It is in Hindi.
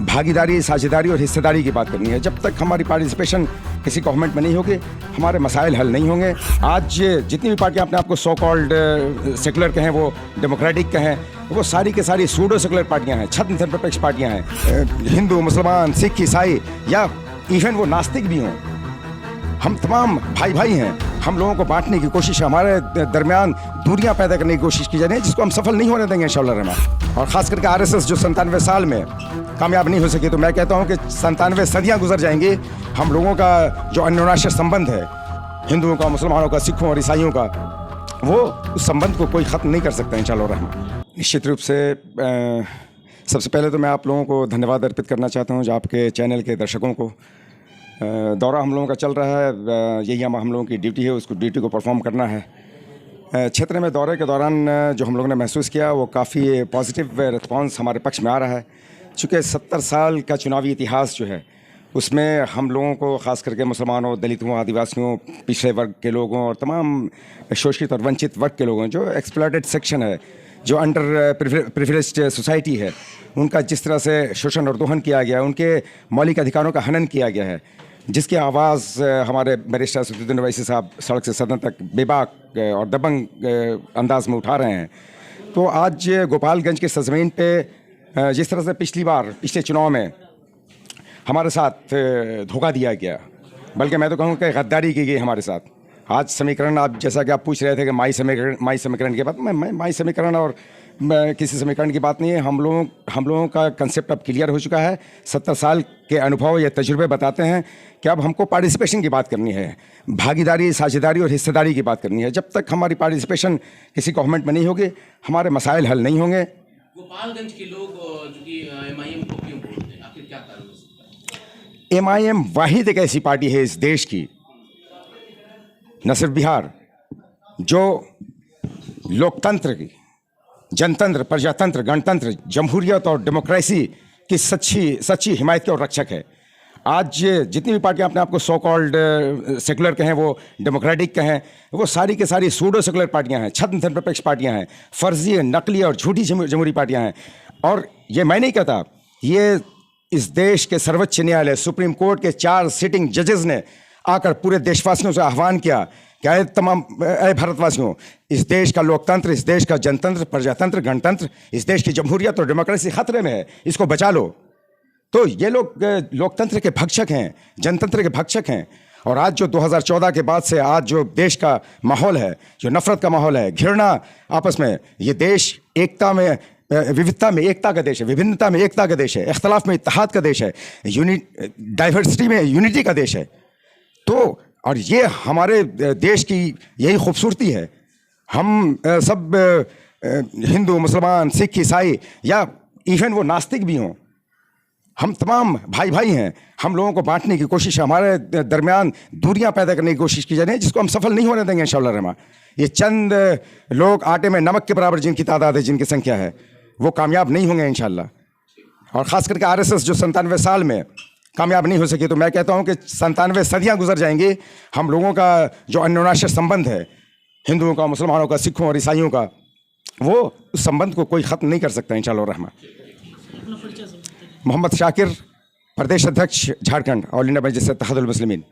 भागीदारी, साझेदारी और हिस्सेदारी की बात करनी है। जब तक हमारी पार्टिसिपेशन किसी गवर्नमेंट में नहीं होगी, हमारे मसाइल हल नहीं होंगे। आज जितनी भी पार्टियां अपने आप को सो कॉल्ड सेकुलर कहें, वो डेमोक्रेटिक कहें, वो सारी के सारी सूडो सेकुलर पार्टियां हैं, छद्म धर्मनिरपेक्ष पार्टियां हैं। हिंदू, मुसलमान, सिख, ईसाई या इवन वो नास्तिक भी हों, हम तमाम भाई भाई हैं। हम लोगों को बांटने की कोशिश, हमारे दरमियान दूरियां पैदा करने की कोशिश की जा रही है, जिसको हम सफल नहीं होने देंगे इंशाअल्लाह रहमान। और ख़ास करके आरएसएस जो 97 साल में कामयाब नहीं हो सकी, तो मैं कहता हूं कि 97 सदियां गुजर जाएंगी, हम लोगों का जो अन्योन्याश्रय संबंध है, हिंदुओं का, मुसलमानों का, सिखों और ईसाइयों का, वो उस संबंध को कोई ख़त्म नहीं कर सकता इंशाअल्लाह रहमान। निश्चित रूप से सबसे पहले तो मैं आप लोगों को धन्यवाद अर्पित करना चाहता हूँ, जो आपके चैनल के दर्शकों को। दौरा हम लोगों का चल रहा है, यही हम लोगों की ड्यूटी है, उसको ड्यूटी को परफॉर्म करना है। क्षेत्र में दौरे के दौरान जो हम लोगों ने महसूस किया, वो काफ़ी पॉजिटिव रिस्पांस हमारे पक्ष में आ रहा है। चूँकि 70 साल का चुनावी इतिहास जो है, उसमें हम लोगों को, ख़ास करके मुसलमानों, दलितों, आदिवासियों, पिछड़े वर्ग के लोगों और तमाम शोषित और वंचित वर्ग के लोगों, जो एक्सप्लॉयटेड सेक्शन है, जो अंडर प्रिविलेज्ड सोसाइटी है, उनका जिस तरह से शोषण और दोहन किया गया है, उनके मौलिक अधिकारों का हनन किया गया है, जिसकी आवाज़ हमारे बैरिस्टर असदुद्दीन ओवैसी साहब सड़क से सदन तक बेबाक और दबंग अंदाज में उठा रहे हैं। तो आज गोपालगंज के सरजमीन पे जिस तरह से पिछले चुनाव में हमारे साथ धोखा दिया गया, बल्कि मैं तो कहूँ कि गद्दारी की गई हमारे साथ। आज समीकरण, आप जैसा कि आप पूछ रहे थे कि माई समीकरण की बात, मैं माई समीकरण और किसी समीकरण की बात नहीं है। हम लोगों का कंसेप्ट अब क्लियर हो चुका है। 70 साल के अनुभव या तजुर्बे बताते हैं कि अब हमको पार्टिसिपेशन की बात करनी है, भागीदारी, साझेदारी और हिस्सेदारी की बात करनी है। जब तक हमारी पार्टिसिपेशन किसी गवर्नमेंट में नहीं होगी, हमारे मसाइल हल नहीं होंगे। गोपालगंज के लोग जो कि एमआईएम को क्यों बोलते हैं, आखिर क्या कारण हो सकता है? एमआईएम वाहिद एक ऐसी पार्टी है इस देश की, न सिर्फ बिहार, जो लोकतंत्र की, जनतंत्र, प्रजातंत्र, गणतंत्र, जमहूरियत और डेमोक्रेसी की सच्ची हिमायत की और रक्षक है। आज जितनी भी पार्टियां अपने आप को सो कॉल्ड सेकुलर कहें, वो डेमोक्रेटिक कहें, वो सारी के सारी सूडो सेकुलर पार्टियां हैं, छद्म धर्मनिरपेक्ष पार्टियां हैं, फर्जी, नकली और झूठी जमहूरी पार्टियां हैं। और ये मैं नहीं कहता, ये इस देश के सर्वोच्च न्यायालय, सुप्रीम कोर्ट के 4 सिटिंग जजेस ने आकर पूरे देशवासियों से आह्वान किया कि भारतवासियों, इस देश का लोकतंत्र, इस देश का जनतंत्र, प्रजातंत्र, गणतंत्र, इस देश की जमहूरियत और डेमोक्रेसी खतरे में है, इसको बचा लो। तो ये लोग लोकतंत्र के भक्षक हैं, जनतंत्र के भक्षक हैं। और आज जो 2014 के बाद से आज जो देश का माहौल है, जो नफरत का माहौल है, घृणा आपस में, ये देश एकता में विविधता में एकता का देश है, विभिन्नता में एकता का देश है, इख्तलाफ में इत्तेहाद का देश है, डाइवर्सिटी में यूनिटी का देश है। तो और ये हमारे देश की यही खूबसूरती है। हम सब हिंदू, मुसलमान, सिख, ईसाई या इवन वो नास्तिक भी हों, हम तमाम भाई भाई हैं। हम लोगों को बांटने की कोशिश, हमारे दरमियान दूरियां पैदा करने की कोशिश की जा रही है, जिसको हम सफल नहीं होने देंगे इंशाअल्लाह रहमान। ये चंद लोग आटे में नमक के बराबर जिनकी तादाद है, जिनकी संख्या है, वो कामयाब नहीं होंगे इंशाअल्लाह। और ख़ास करके आरएसएस जो 97 साल में कामयाब नहीं हो सकी, तो मैं कहता हूं कि 97 सदियां गुजर जाएंगी, हम लोगों का जो अन्योन्याश्रय संबंध है, हिंदुओं का, मुसलमानों का, सिखों और ईसाइयों का, वो उस संबंध को कोई ख़त्म नहीं कर सकता इंशाअल्लाह रहमान। मोहम्मद शाकिर, प्रदेश अध्यक्ष झारखंड, ऑल इंडिया मजलिस इत्तेहादुल मुस्लिमीन।